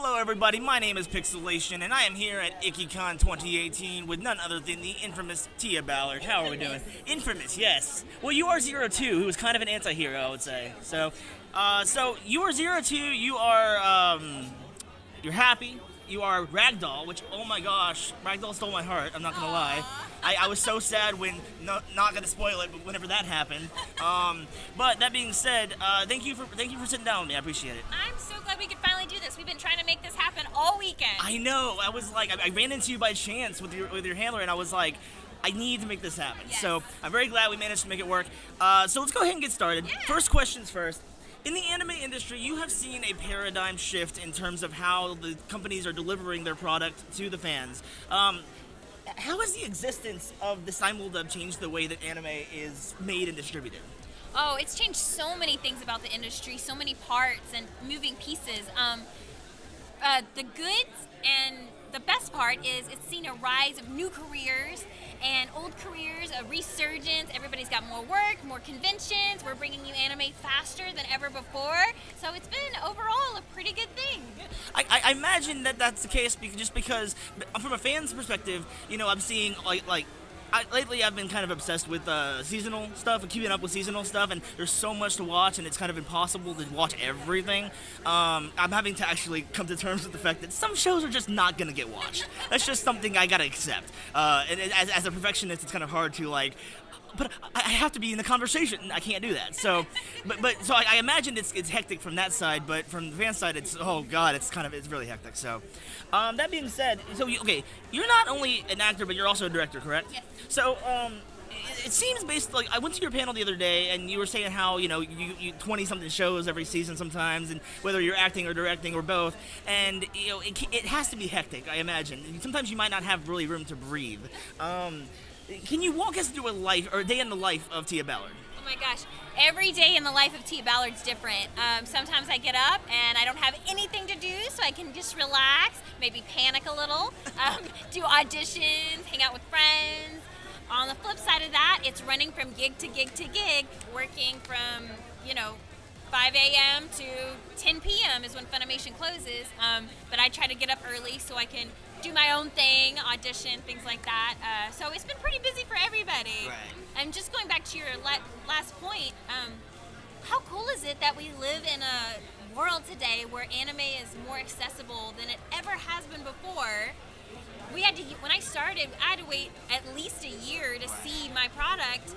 Hello everybody, my name is Pixelation, and I am here at IKKiCON 2018 with none other than the infamous Tia Ballard. How are we doing? Infamous, yes. Well, you are Zero Two, who is kind of an anti-hero, I would say. So you are Zero Two, you're happy. You are Ragdoll, which, oh my gosh, Ragdoll stole my heart, I'm not gonna lie. I was so sad when, not gonna spoil it, but whenever that happened. But that being said, thank you for sitting down with me, I appreciate it. I'm so glad we could finally do this. We've been trying to make this happen all weekend. I know, I was like, I ran into you by chance with your handler, and I was like, I need to make this happen. Yes. So I'm very glad we managed to make it work. So let's go ahead and get started. Yeah. First questions first. In the anime industry, you have seen a paradigm shift in terms of how the companies are delivering their product to the fans. How has the existence of the simuldub changed the way that anime is made and distributed? Oh, it's changed so many things about the industry, so many parts and moving pieces. The goods and the best part is it's seen a rise of new careers and old careers, a resurgence. Everybody's got more work, more conventions. We're bringing you anime faster than ever before. So it's been overall a pretty good thing. I imagine that that's the case just because, from a fan's perspective, I'm seeing lately I've been kind of obsessed with seasonal stuff and keeping up with seasonal stuff, and there's so much to watch, and it's kind of impossible to watch everything. I'm having to actually come to terms with the fact that some shows are just not going to get watched. That's just something I gotta accept. And as a perfectionist, it's kind of hard to but I have to be in the conversation. I can't do that. So, so I imagine it's hectic from that side, but from the fan side, it's it's really hectic. So, that being said, you're not only an actor, but you're also a director, correct? Yes. So, it seems basically, I went to your panel the other day, and you were saying how you 20-something shows every season sometimes, and whether you're acting or directing or both, and it has to be hectic. I imagine sometimes you might not have really room to breathe. Can you walk us through a day in the life of Tia Ballard? Oh my gosh, every day in the life of Tia Ballard's different. Sometimes I get up and I don't have anything to do, so I can just relax, maybe panic a little, do auditions, hang out with friends. On the flip side of that, it's running from gig to gig to gig, working from, 5 a.m. to 10 p.m. is when Funimation closes, but I try to get up early so I can do my own thing, audition, things like that. So it's been pretty busy for everybody. Right. And just going back to your last point, how cool is it that we live in a world today where anime is more accessible than it ever has been before? When I started, I had to wait at least a year to see my product.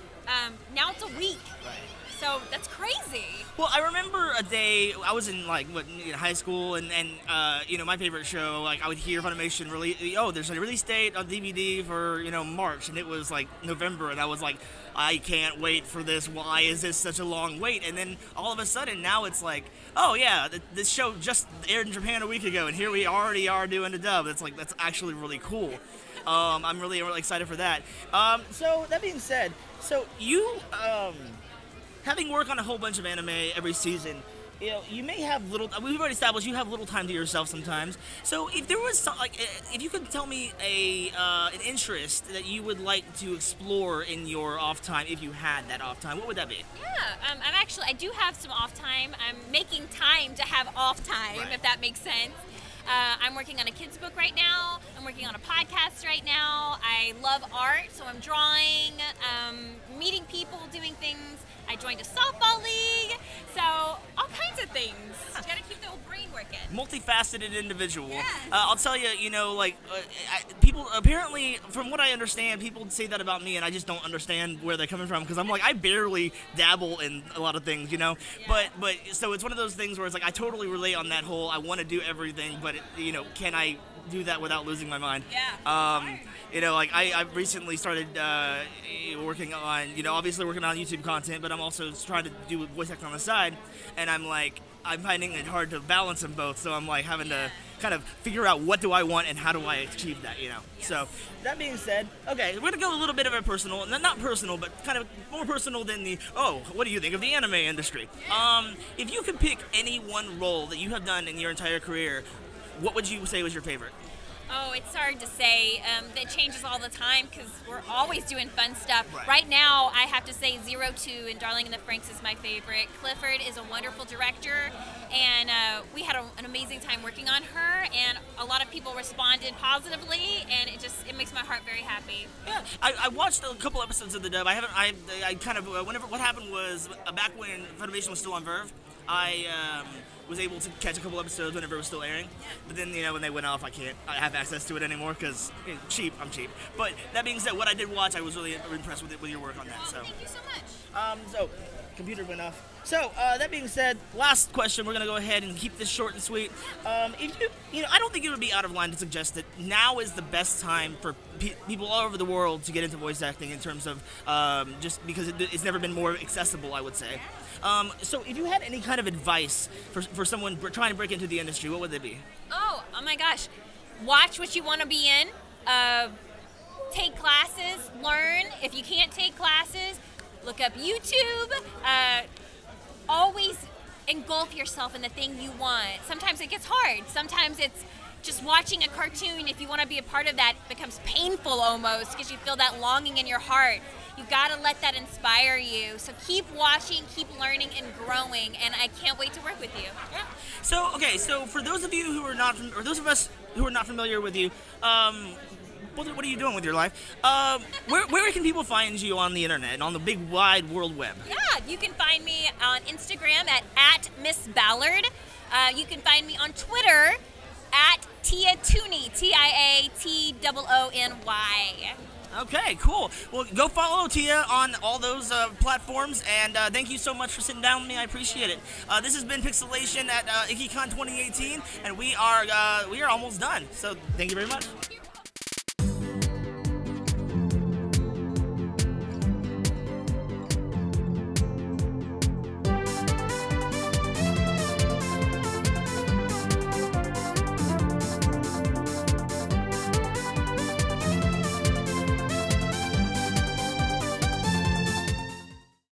Now it's a week. Right. So that's crazy. Well, I remember a day I was in high school, and my favorite show, I would hear Funimation release. Oh, there's a release date on DVD for March, and it was November, and I was like, I can't wait for this. Why is this such a long wait? And then all of a sudden now it's like, oh yeah, this show just aired in Japan a week ago, and here we already are doing a dub. That's actually really cool. I'm really excited for that. So that being said, so you having worked on a whole bunch of anime every season, you may have little. We've already established you have little time to yourself sometimes. So if there was if you could tell me an interest that you would like to explore in your off time, if you had that off time, what would that be? Yeah, I do have some off time. I'm making time to have off time, Right. if that makes sense. I'm working on a kid's book right now. I'm working on a podcast right now. I love art, so I'm drawing, meeting people, doing things. I joined a softball league, so all kinds of things. You gotta keep the old brain working. Multifaceted individual. Yes. I'll tell you, people apparently, from what I understand, people say that about me, and I just don't understand where they're coming from because I'm I barely dabble in a lot of things, Yeah. But so it's one of those things where it's I totally relate on that whole. I want to do everything, but can I do that without losing my mind? Yeah. I've recently started working on, obviously working on YouTube content, but I'm also trying to do voice acting on the side, and I'm finding it hard to balance them both, so I'm having to kind of figure out what do I want and how do I achieve that, Yes. So, that being said, okay, we're gonna go a little bit of a personal, not personal, but kind of more personal than what do you think of the anime industry? If you could pick any one role that you have done in your entire career, what would you say was your favorite? Oh, it's hard to say. That changes all the time because we're always doing fun stuff. Right. Now, I have to say Zero Two and Darling in the Franxx is my favorite. Clifford is a wonderful director, and we had an amazing time working on her, and a lot of people responded positively, and it makes my heart very happy. Yeah, I watched a couple episodes of the dub. I kind of whenever what happened was back when Funimation was still on Verve, I was able to catch a couple episodes whenever it was still airing. But then when they went off, I have access to it anymore because I'm cheap. But that being said, what I did watch, I was really impressed with your work on that. So thank you so much. So computer went off. So that being said, last question. We're gonna go ahead and keep this short and sweet. If I don't think it would be out of line to suggest that now is the best time for people all over the world to get into voice acting in terms of just because it's never been more accessible, I would say. So if you had any kind of advice for someone trying to break into the industry, what would it be? Oh my gosh. Watch what you want to be in. Take classes, learn. If you can't take classes, look up YouTube. Always engulf yourself in the thing you want. Sometimes it gets hard. Sometimes it's just watching a cartoon. If you want to be a part of that, becomes painful almost because you feel that longing in your heart. You gotta let that inspire you. So keep watching, keep learning and growing, and I can't wait to work with you. Yeah. So for those of you who are not, or those of us who are not familiar with you, what are you doing with your life? Where can people find you on the internet, on the big wide world web? Yeah, you can find me on Instagram at Miss Ballard. You can find me on Twitter at Tia Tooney, TIATOONY. Okay, cool. Well, go follow Tia on all those platforms, and thank you so much for sitting down with me. I appreciate it. This has been Pixelation at IKKiCON 2018, and we are almost done. So thank you very much.